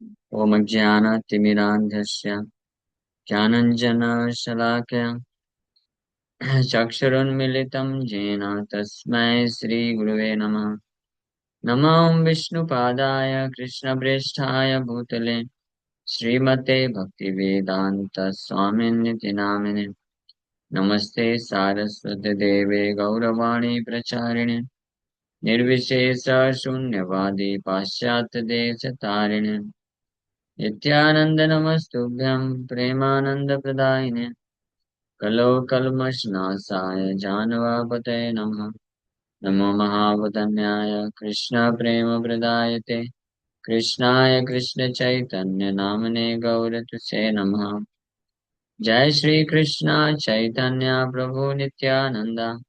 ओमज्ञानतिमिरान्धस्य ज्ञानञ्जनशलाकया चक्षुरुन्मिलितं येन तस्मै श्रीगुरुवे नमः। नमो विष्णुपादाय कृष्णप्रेष्ठाय भूतले श्रीमते भक्तिवेदान्त स्वामिनिति नामिने। नमस्ते सारस्वती देवे गौरवाणी प्रचारिणे निर्विशेष शून्यवादी पाश्चात्य देश तारिणे नित्यानंद नमस्तुभ्यं प्रेमानंद प्रदायिने कलो कल्मषनाशाय जानवापतये नमः। नमो महावदन्याय कृष्ण प्रेम प्रदायते कृष्णाय कृष्ण चैतन्य नामने गौरतुसे नमः। जय श्री कृष्ण चैतन्य प्रभु नित्यानंद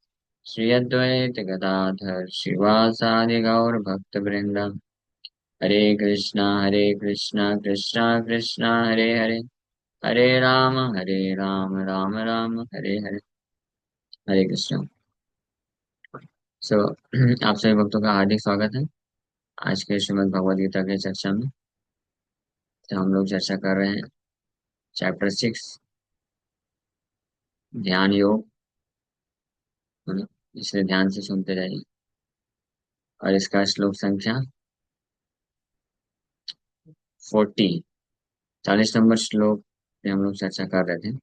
श्री अद्वैत गदाधर श्रीवासादि गौर भक्त वृंद। हरे कृष्णा कृष्णा कृष्णा हरे हरे हरे राम राम राम हरे हरे। हरे कृष्णा। सो आप सभी भक्तों का हार्दिक स्वागत है आज के श्रीमद् भगवद गीता के चर्चा में। तो हम लोग चर्चा कर रहे हैं चैप्टर 6 ध्यान योग। इसलिए ध्यान से सुनते रहिए। और इसका श्लोक संख्या 40 नंबर श्लोक पे हम लोग चर्चा कर रहे थे,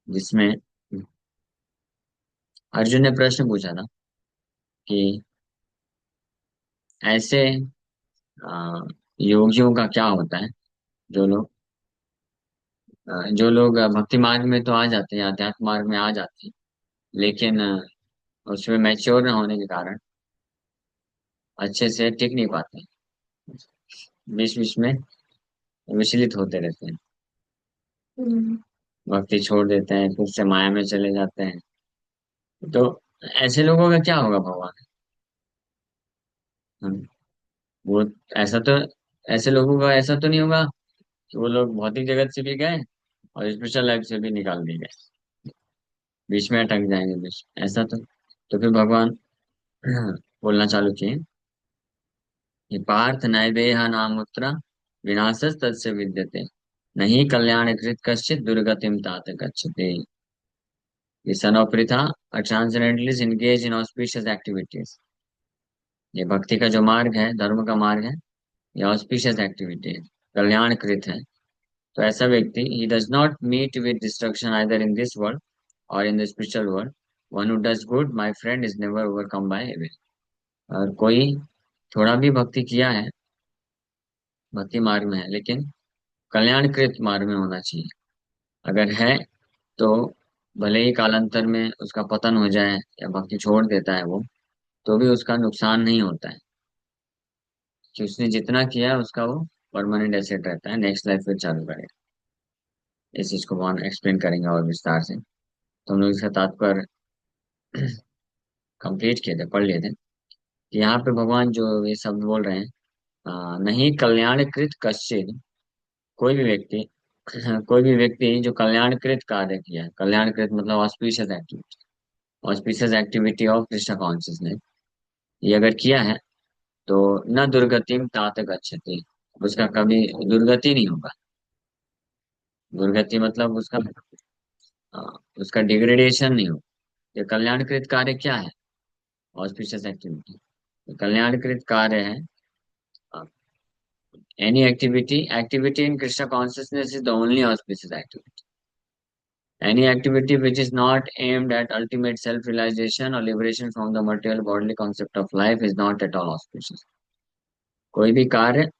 जिसमें अर्जुन ने प्रश्न पूछा था कि ऐसे आ, योगियों का क्या होता है जो लोग भक्ति मार्ग में तो आ जाते हैं, अध्यात्म मार्ग में आ जाते हैं, लेकिन उसमें मैच्योर न होने के कारण अच्छे से टिक नहीं पाते, बीच बीच में विचलित होते रहते हैं। भक्ति छोड़ देते हैं, फिर से माया में चले जाते हैं। तो ऐसे लोगों का क्या होगा भगवान? हम- वो ऐसा तो ऐसे लोगों का ऐसा तो नहीं होगा कि वो लोग भौतिक जगत से भी गए और स्पिरिचुअल लाइफ से भी निकाल दिए गए, बीच में अटक जाएंगे बीच ऐसा तो फिर भगवान बोलना चालू किए कि पार्थ नैवेह नामुत्र विनाशस तस्य विद्यते नहीं कल्याण कृत कश्चित दुर्गतिम तात गच्छते। The son of Pritha, a transcendentalist engaged in auspicious activities। ये भक्ति का जो मार्ग है, धर्म का मार्ग है, ये ऑस्पिशियस एक्टिविटी है, कल्याण कृत है। तो ऐसा व्यक्ति he does not meet with destruction either in this world or in the spiritual world। One who does good, my friend, is never overcome by evil। और कोई थोड़ा भी भक्ति किया है, भक्ति मार्ग में है, लेकिन कल्याणकृत मार्ग में होना चाहिए। अगर है तो भले ही कालांतर में उसका पतन हो जाए या भक्ति छोड़ देता है वो, तो भी उसका नुकसान नहीं होता है कि उसने जितना किया है उसका वो परमानेंट एसेट रहता है, नेक्स्ट लाइफ फिर चालू करेगा। इस चीज को भगवान एक्सप्लेन करेंगे और विस्तार से। तो हम लोग इसका तात्पर्य कंप्लीट किए थे, पढ़ लिए थे कि यहाँ पे भगवान जो ये शब्द बोल रहे हैं, नहीं कल्याणकृत कश्चित, कोई भी व्यक्ति कोई भी व्यक्ति जो कल्याणकृत कार्य किया है, कल्याणकृत मतलब auspicious activity, auspicious activity of Krishna consciousness, ये अगर किया है तो न दुर्गतिम तात गच्छति, उसका कभी दुर्गति नहीं होगा। दुर्गति मतलब अ, उसका डिग्रेडेशन नहीं होगा। ये कल्याणकृत कार्य क्या है? Auspicious activity. कल्याणकृत कार्य है any activity in Krishna consciousness is the only auspicious activity। Any activity which is not aimed at ultimate self-realization or liberation from the material bodily concept of life is not at all auspicious। कोई भी कार्य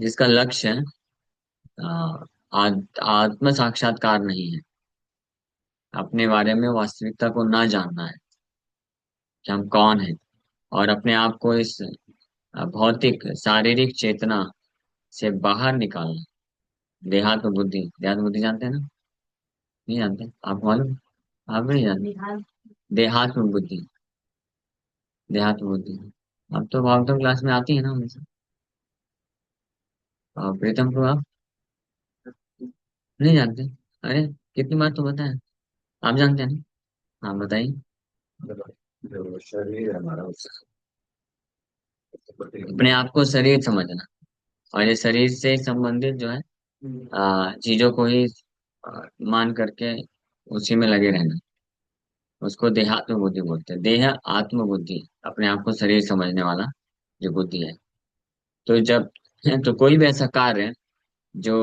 जिसका लक्ष्य आत्म साक्षात्कार नहीं है, अपने बारे में वास्तविकता को ना जानना है कि हम कौन हैं, और अपने आप को इस भौतिक शारीरिक चेतना से बाहर निकालना। देहात्म बुद्धि जानते हैं ना? नहीं जानते? आप मालूम? आप नहीं जानते? देहात्म बुद्धि, देहात्म बुद्धि। अब तो भागवत क्लास में आती है ना हमेशा। और प्रीतम को आप नहीं जानते? अरे कितनी बार तो बताया। आप जानते हैं ना? हाँ बताइए। जो शरीर है हमारा अपने आप को शरीर समझना। और ये शरीर से संबंधित जो है चीजों को ही मान करके उसी में लगे रहना, उसको देहात्म बुद्धि बोलते हैं। देह आत्म बुद्धि, अपने आप को शरीर समझने वाला जो बुद्धि है। तो जब तो कोई भी ऐसा कार्य जो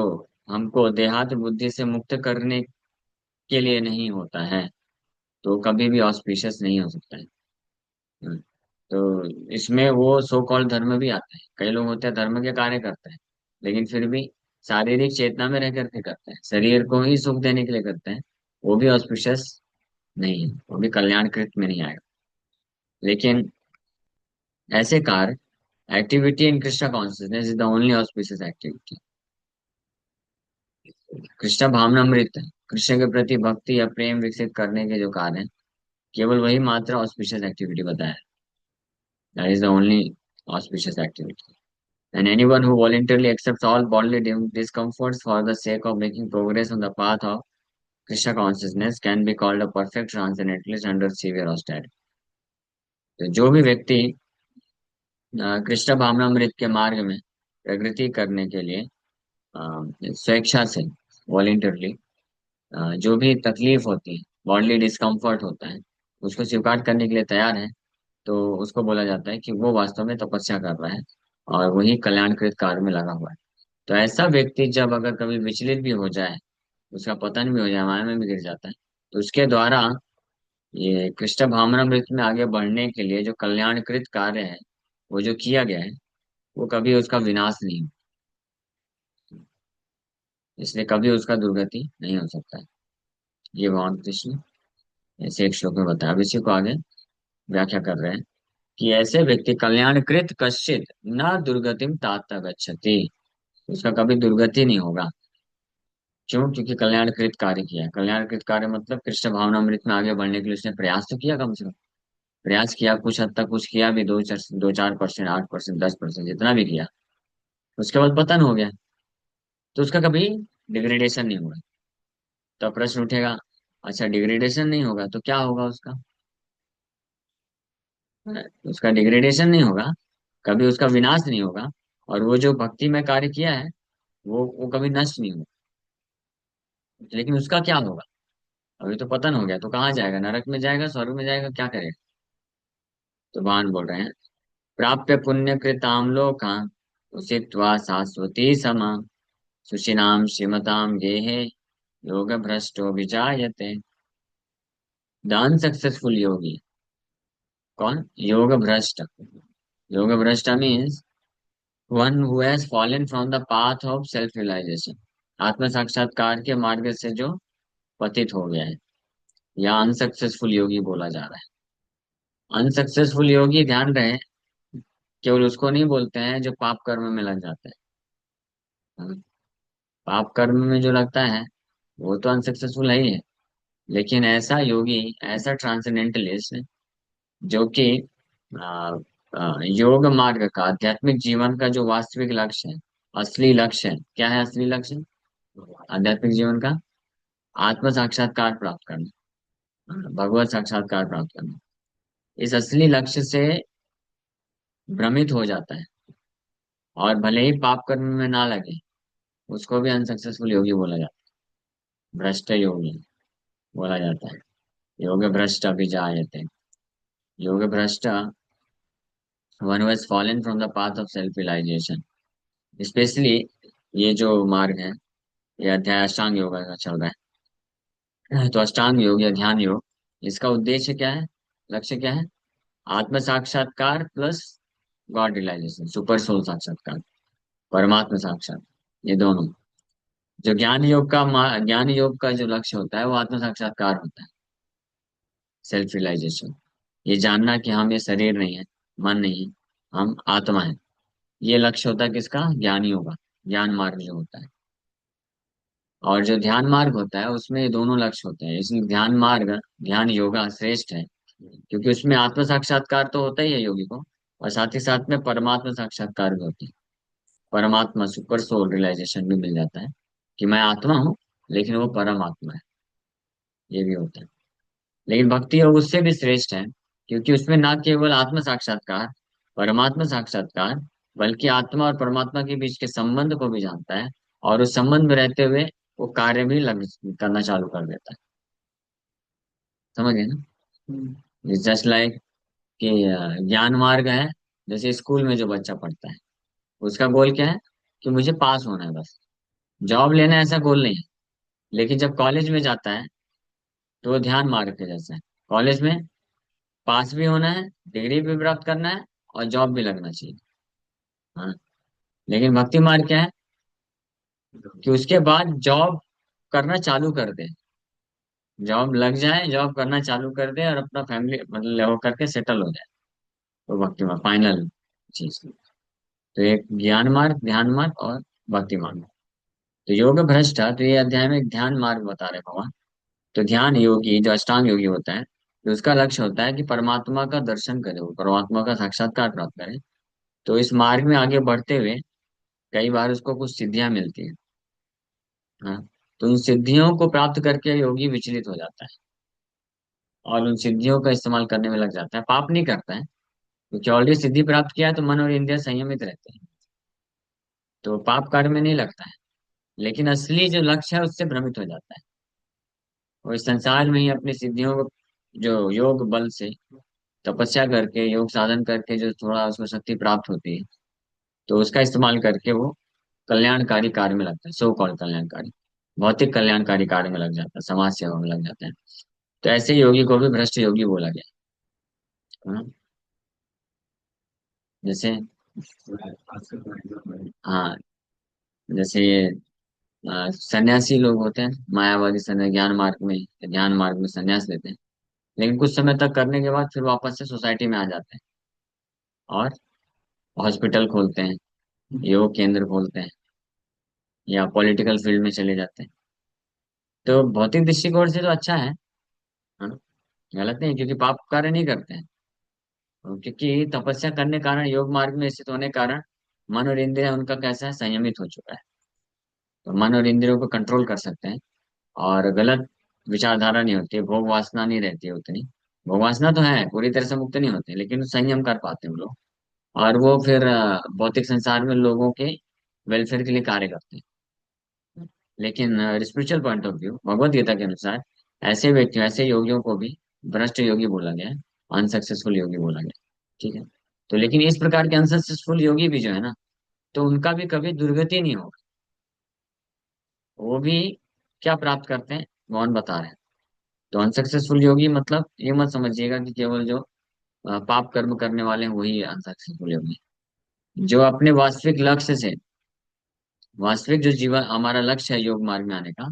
हमको देहात्म बुद्धि से मुक्त करने के लिए नहीं होता है, तो कभी भी ऑस्पिशियस नहीं हो सकता है। हम्म। तो इसमें वो सो कॉल्ड धर्म भी आता है। कई लोग होते हैं धर्म के कार्य करते हैं, लेकिन फिर भी शारीरिक चेतना में रह करके करते हैं, शरीर को ही सुख देने के लिए करते हैं। वो भी ऑस्पिशियस नहीं है, वो भी कल्याणकृत में नहीं आएगा। लेकिन ऐसे कार्य, activity in Krishna consciousness is the only auspicious activity. Krishna भावनामृत, कृष्ण के प्रति भक्ति या प्रेम विकसित करने के जो कार्य हैं, केवल वही मात्र ऑस्पिशियस एक्टिविटी बताया है। That is the only auspicious activity. And anyone who voluntarily accepts all bodily discomforts for the sake of making progress on the path of Krishna consciousness can be called a perfect transcendentalist under severe austerity। तो जो भी व्यक्ति कृष्ण भावनामृत के मार्ग में प्रगति करने के लिए स्वेच्छा से, वॉलेंटरली, जो भी तकलीफ होती है, बॉडली डिस्कम्फर्ट होता है, उसको स्वीकार करने के लिए तैयार है, तो उसको बोला जाता है कि वो वास्तव में तपस्या कर रहा है और वही कल्याणकृत कार्य में लगा हुआ है। तो ऐसा व्यक्ति जब अगर कभी विचलित भी हो जाए, उसका पतन भी हो जाए, माया में भी गिर जाता है, तो उसके द्वारा ये कृष्ण भावनामृत में आगे बढ़ने के लिए जो कल्याणकृत कार्य है, वो जो किया गया है, वो कभी उसका विनाश नहीं हो, इसलिए कभी उसका दुर्गति नहीं हो सकता है। ये भगवान कृष्ण ऐसे एक श्लोक में बताया। अब इसी को आगे व्याख्या कर रहे हैं कि ऐसे व्यक्ति कल्याणकृत कश्चित न दुर्गतिम तात गच्छति, उसका कभी दुर्गति नहीं होगा। क्यों? क्योंकि कल्याणकृत कार्य किया है। कल्याणकृत कार्य मतलब कृष्ण भावनामृत में आगे बढ़ने के लिए उसने प्रयास तो किया, कम से कम प्रयास किया, कुछ हद तक कुछ किया भी, 2-4%, 8%, 10%, जितना भी किया, उसके बाद पतन हो गया, तो उसका कभी डिग्रेडेशन नहीं हुआ। तो प्रश्न उठेगा, अच्छा डिग्रेडेशन नहीं होगा तो क्या होगा उसका? उसका डिग्रेडेशन नहीं होगा, कभी उसका विनाश नहीं होगा, और वो जो भक्ति में कार्य किया है, वो कभी नष्ट नहीं होगा। लेकिन उसका क्या होगा? अभी तो पतन हो गया, तो कहाँ जाएगा? नरक में जाएगा, स्वर्ग में जाएगा, क्या करेगा? तो भगवान बोल रहे हैं, प्राप्य पुण्य कृताम लोका उषित्वा शाश्वती समा सुशिनाम श्रीमताम गेहे योग भ्रष्टो विजायते। द अनसक्सेसफुल योगी। कौन? योग भ्रष्ट। Yoga bhrashta means one who has fallen from the path of self realisation. आत्म साक्षात्कार के मार्ग से जो पतित हो गया है, या अनसक्सेसफुल योगी बोला जा रहा है। अनसक्सेसफुल योगी, ध्यान रहे, केवल उसको नहीं बोलते हैं जो पाप कर्म में लग जाता है। पाप कर्म में जो लगता है वो तो अनसक्सेसफुल है ही है। लेकिन ऐसा योगी, ऐसा ट्रांसेंडेंटलिस्ट जो कि योग मार्ग का, आध्यात्मिक जीवन का जो वास्तविक लक्ष्य है, असली लक्ष्य है, क्या है असली लक्ष्य? आध्यात्मिक जीवन का आत्म साक्षात्कार प्राप्त करना, भगवत साक्षात्कार प्राप्त करना, इस असली लक्ष्य से भ्रमित हो जाता है, और भले ही पाप कर्म में ना लगे, उसको भी अनसक्सेसफुल योगी बोला जाता है, भ्रष्ट योगी बोला जाता है। योग भ्रष्ट अभिजायते। Yoga bhrashta, one who has fallen from the path of self realisation. Specially ये जो मार्ग है, ये अध्याय अष्टांग योग का चल रहा है। तो अष्टांग योग या ध्यान योग, इसका उद्देश्य क्या है, लक्ष्य क्या है? आत्म साक्षात्कार plus god realisation, super soul साक्षात्कार, परमात्मा साक्षात, ये दोनों। जो ज्ञान योग का जो लक्ष्य होता है वो आत्म साक्षात्कार होता है, सेल्फ रियलाइजेशन। ये जानना कि हम ये शरीर नहीं है, मन नहीं है, हम आत्मा है। ये लक्ष्य होता है किसका? ज्ञानियों का। ज्ञान मार्ग जो होता है, और जो ध्यान मार्ग होता है उसमें ये दोनों लक्ष्य होते हैं। इसलिए ध्यान मार्ग, ध्यान योगा श्रेष्ठ है, क्योंकि उसमें आत्म साक्षात्कार तो होता ही है योगी को, और साथ ही साथ में परमात्मा साक्षात्कार भी होती है। परमात्मा, सुपर सोल रियलाइजेशन भी मिल जाता है कि मैं आत्मा हूँ, लेकिन वो परमात्मा है, ये भी होता है। लेकिन भक्ति योग उससे भी श्रेष्ठ है, क्योंकि उसमें ना केवल आत्म साक्षात्कार, परमात्मा साक्षात्कार, बल्कि आत्मा और परमात्मा के बीच के संबंध को भी जानता है, और उस संबंध में रहते हुए वो कार्य भी लग करना चालू कर देता है। समझ गए ना? जस्ट लाइक कि ज्ञान मार्ग है। जैसे स्कूल में जो बच्चा पढ़ता है, उसका गोल क्या है? कि मुझे पास होना है बस। जॉब लेना है ऐसा गोल नहीं है। लेकिन जब कॉलेज में जाता है, तो वो ध्यान मार्ग के जैसा है। कॉलेज में पास भी होना है, डिग्री भी प्राप्त करना है, और जॉब भी लगना चाहिए। हाँ। लेकिन भक्ति मार्ग क्या है? कि उसके बाद जॉब करना चालू कर दे। जॉब लग जाए, जॉब करना चालू कर दे, और अपना फैमिली मतलब वो करके सेटल हो जाए। तो भक्ति मार्ग फाइनल चीज। तो एक ज्ञान मार्ग, ध्यान मार्ग, और भक्ति मार्ग। तो योग भ्रष्ट है, तो ये अध्याय में एक ध्यान मार्ग बता रहे भगवान। तो ध्यान योगी जो अष्टांग योगी होता है, तो उसका लक्ष्य होता है कि परमात्मा का दर्शन करे, वो परमात्मा का साक्षात्कार प्राप्त करे। तो इस मार्ग में आगे बढ़ते हुए कई बार उसको कुछ सिद्धियां मिलती हैं। हाँ। तो उन सिद्धियों को प्राप्त करके योगी विचलित हो जाता है, और उन सिद्धियों का इस्तेमाल करने में लग जाता है, पाप नहीं करता है। क्योंकि ऑलरेडी सिद्धि प्राप्त किया है, तो मन और इंद्रिय संयमित रहते हैं, तो पाप कार्य में नहीं लगता है। लेकिन असली जो लक्ष्य है उससे भ्रमित हो जाता है। और इस संसार में ही अपनी सिद्धियों को, जो योग बल से तपस्या करके, योग साधन करके जो थोड़ा उसको शक्ति प्राप्त होती है, तो उसका इस्तेमाल करके वो कल्याणकारी कार्य में लगता है, सो कॉल्ड कल्याणकारी, भौतिक कल्याणकारी कार्य में लग जाता है, समाज सेवा में लग जाता है। तो ऐसे योगी को भी भ्रष्ट योगी बोला गया। हाँ। जैसे, हाँ, जैसे ये सन्यासी लोग होते हैं, मायावादी सन्यासी, ज्ञान मार्ग में, ध्यान मार्ग में सन्यास लेते हैं। लेकिन कुछ समय तक करने के बाद फिर वापस से सोसाइटी में आ जाते हैं, और हॉस्पिटल खोलते हैं, योग केंद्र खोलते हैं, या पॉलिटिकल फील्ड में चले जाते हैं। तो भौतिक दृष्टिकोण से तो अच्छा है। हाँ, गलत नहीं, क्योंकि पाप कार्य नहीं करते हैं। और क्योंकि तपस्या करने के कारण, योग मार्ग में स्थित होने के कारण, मन और इंद्रिय उनका कैसा है, संयमित हो चुका है। तो मन और इंद्रियों को कंट्रोल कर सकते हैं, और गलत विचारधारा नहीं होती है, भोग वासना नहीं रहती है उतनी। भोग वासना तो है, पूरी तरह से मुक्त नहीं होते, लेकिन संयम कर पाते हैं वो लोग। और वो फिर भौतिक संसार में लोगों के वेलफेयर के लिए कार्य करते हैं। लेकिन spiritual point of view, Bhagavad Gita के अनुसार, ऐसे व्यक्तियों, ऐसे योगियों को भी भ्रष्ट योगी बोला गया है, अनसक्सेसफुल योगी बोला गया है। ठीक है। तो लेकिन इस प्रकार के अनसक्सेसफुल योगी भी जो है ना, तो उनका भी कभी दुर्गति नहीं होगा। वो भी क्या प्राप्त करते हैं, भगवान बता रहे हैं। तो अनसक्सेसफुल योगी मतलब ये मत समझिएगा कि केवल जो पाप कर्म करने वाले हैं वही अनसक्सेसफुल योगी। जो अपने वास्तविक लक्ष्य से, वास्तविक जो जीवन हमारा लक्ष्य है योग मार्ग में आने का,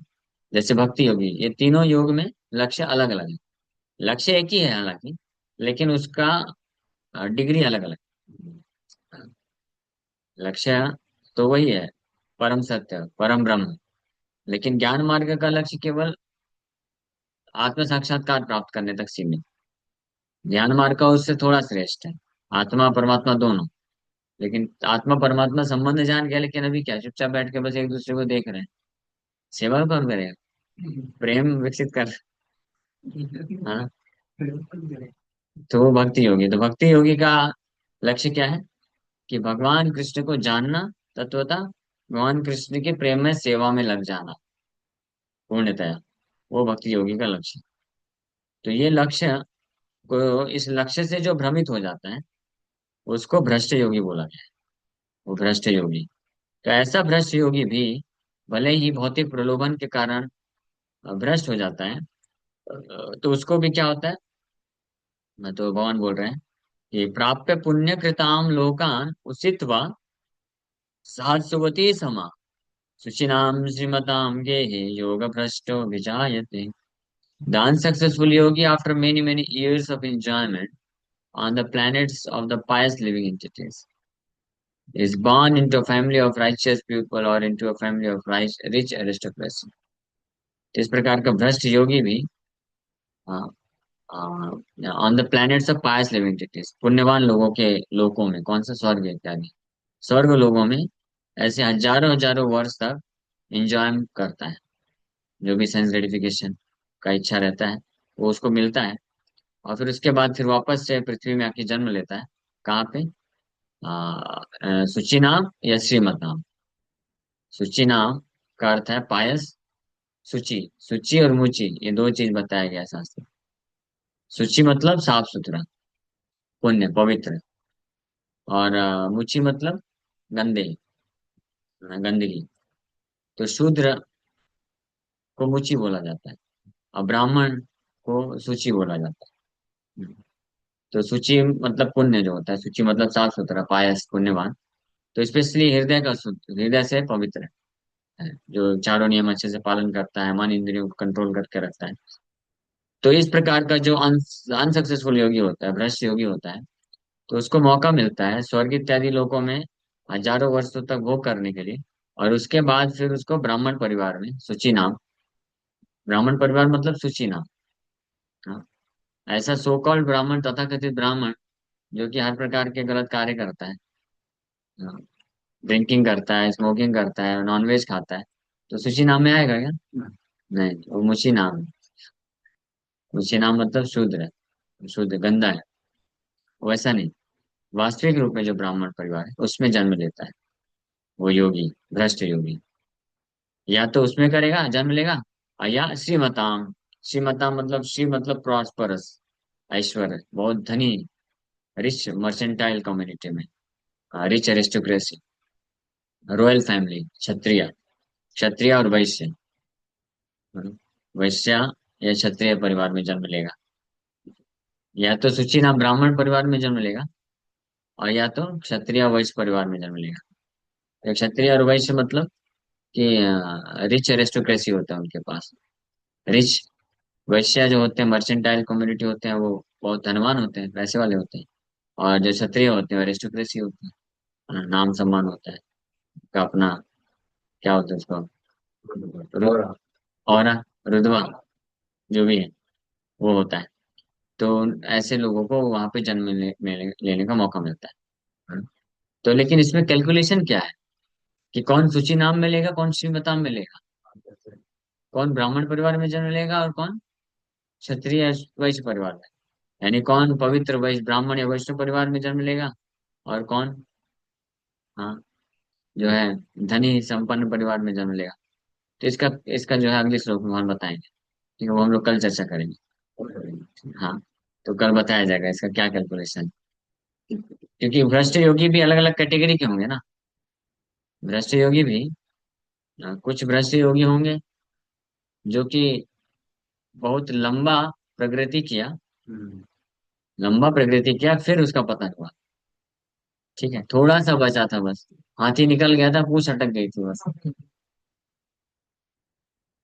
जैसे भक्ति योगी, ये तीनों योग में लक्ष्य अलग अलग है। लक्ष्य एक ही है हालांकि, लेकिन उसका डिग्री अलग अलग। लक्ष्य तो वही है, परम सत्य, परम ब्रह्म। लेकिन ज्ञान मार्ग का लक्ष्य केवल आत्म साक्षात्कार प्राप्त करने तक सीमित। ध्यान मार्ग का उससे थोड़ा श्रेष्ठ है, आत्मा परमात्मा दोनों। लेकिन आत्मा परमात्मा संबंध जान गया, लेकिन अभी क्या, चुपचाप बैठ के बस एक दूसरे को देख रहे हैं। सेवा कौन करेगा? प्रेम विकसित कर। हाँ। तो वो भक्ति योगी, तो भक्ति योगी का लक्ष्य क्या है? कि भगवान कृष्ण को जानना, तत्वता, भगवान कृष्ण के प्रेम में, सेवा में लग जाना पूर्णतया। वो भक्ति योगी का लक्ष्य। तो ये लक्ष्य को, इस लक्ष्य से जो भ्रमित हो जाता है, उसको भ्रष्ट योगी बोला गया है। वो भ्रष्ट योगी। तो ऐसा भ्रष्ट योगी भी भले ही भौतिक प्रलोभन के कारण भ्रष्ट हो जाता है, तो उसको भी क्या होता है? मैं तो भगवान बोल रहे हैं कि प्राप्य पुण्य कृताम लोकान उषित्वा सहस्रवती समा शुचिनाम श्रीमताम गेहे योग भ्रष्टो विजायते। The unsuccessful yogi, after many, many years of enjoyment on the planets of the pious living entities, is born into a family of righteous people or into a family of rich aristocracy. तो इस प्रकार का भ्रष्ट योगी भी on the planets of pious living entities, पुण्यवान लोगों के लोकों में, कौन सा, स्वर्ग इत्यादि, स्वर्ग लोगों में ऐसे हजारों हजारों वर्ष तक एंजॉय करता है। जो भी सेंस ग्रेटिफिकेशन का इच्छा रहता है, वो उसको मिलता है। और फिर उसके बाद फिर वापस से पृथ्वी में आके जन्म लेता है। कहाँ पे? सुचि नाम या श्रीमत नाम। सुचि नाम का अर्थ है पायस। सुचि, सुचि और मुचि ये दो चीज बताया गया है शास्त्र। सुचि मतलब साफ सुथरा, पुण्य, पवित्र। और मुचि मतलब गंदे, गंदगी। तो शूद्र को मुचि बोला जाता है, और ब्राह्मण को सुचि बोला जाता है। तो सुचि मतलब पुण्य जो होता है, सुचि मतलब साफ सुथरा, पायस, पुण्यवान। तो स्पेशली हृदय का शुद्ध, हृदय से पवित्र है, जो चारों नियम अच्छे से पालन करता है, मन इंद्रियों को कंट्रोल करके रखता है। तो इस प्रकार का जो अनसक्सेसफुल योगी होता है, भ्रष्ट योगी होता है, तो उसको मौका मिलता है स्वर्ग इत्यादि लोकों में हजारों वर्षों तक भोग करने के लिए। और उसके बाद फिर उसको ब्राह्मण परिवार में, सुचि नाम, ब्राह्मण परिवार मतलब सुचि नाम। हाँ, ऐसा सो कॉल्ड ब्राह्मण, तथाकथित ब्राह्मण, जो कि हर प्रकार के गलत कार्य करता है, ड्रिंकिंग करता है, स्मोकिंग करता है, नॉनवेज खाता है, तो सुचि नाम में आएगा क्या? नहीं, वो मुचि नाम है। मुचि नाम मतलब शूद्र है, शुद्ध, गंदा है। वैसा नहीं, वास्तविक रूप में जो ब्राह्मण परिवार है उसमें जन्म लेता है वो योगी, भ्रष्ट योगी, या तो उसमें करेगा, जन्म लेगा, और या श्रीमताम। श्रीमताम मतलब, श्री मतलब प्रॉस्परस, ऐश्वर्य, बहुत धनी, रिच मर्चेंटाइल कम्युनिटी में, रिच एरिस्टोक्रेसी, रॉयल फैमिली, क्षत्रिय, क्षत्रिय और वैश्य, वैश्य या क्षत्रिय परिवार में जन्म लेगा। या तो सूची नाम ब्राह्मण परिवार में जन्म लेगा, और या तो क्षत्रिय वैश्य परिवार में जन्म लेगा। तो क्षत्रिय और वैश्य मतलब कि रिच एरिस्टोक्रेसी होता है उनके पास, रिच। वैश्य जो होते हैं, मर्चेंटाइल कम्युनिटी होते हैं, वो बहुत धनवान होते हैं, पैसे वाले होते हैं। और जो क्षत्रिय होते हैं वो एरिस्टोक्रेसी होते हैं, नाम सम्मान होता है का अपना, क्या होता है उसको, और रुतबा, जो भी है वो होता है। तो ऐसे लोगों को वहां पे जन्म लेने का मौका मिलता है। तो लेकिन इसमें कैलकुलेशन क्या है कि कौन सूची नाम में लेगा, कौन श्रीमताम में लेगा, कौन ब्राह्मण परिवार में जन्म लेगा और कौन क्षत्रिय वैश्य परिवार में, यानी कौन पवित्र वैश्य, ब्राह्मण या वैश्य परिवार में जन्म लेगा, और कौन, हाँ, जो है धनी संपन्न परिवार में जन्म लेगा। तो इसका इसका जो है अगले श्लोक में हम बताएंगे। ठीक है, वो हम लोग कल चर्चा करेंगे। हाँ, तो कल बताया जाएगा इसका क्या कैलकुलेशन। क्योंकि भ्रष्ट योगी भी अलग अलग कैटेगरी के होंगे ना। भ्रष्ट योगी भी, कुछ भ्रष्ट योगी होंगे जो कि बहुत लंबा प्रगति किया, लंबा प्रगति किया, फिर उसका पतन हुआ। ठीक है, थोड़ा सा बचा था बस, हाथी निकल गया था, पूंछ अटक गई थी बस।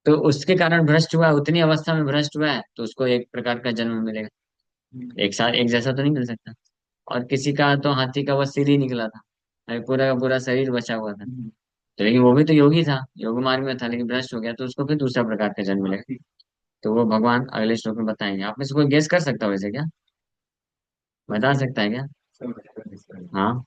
तो उसके कारण भ्रष्ट हुआ, उतनी अवस्था में भ्रष्ट हुआ है, तो उसको एक प्रकार का जन्म मिलेगा। एक साथ एक जैसा तो नहीं मिल सकता। और किसी का तो हाथी का बस सिर ही निकला था, अरे पूरा का पूरा शरीर बचा हुआ था। तो लेकिन वो भी तो योगी था, योग मार्ग में था, लेकिन भ्रष्ट हो गया, तो उसको फिर दूसरा प्रकार का जन्म मिलेगा। तो वो भगवान अगले श्लोक में बताएंगे। आप में से कोई गेस कर सकता हो वैसे क्या, बता सकता है क्या? हाँ,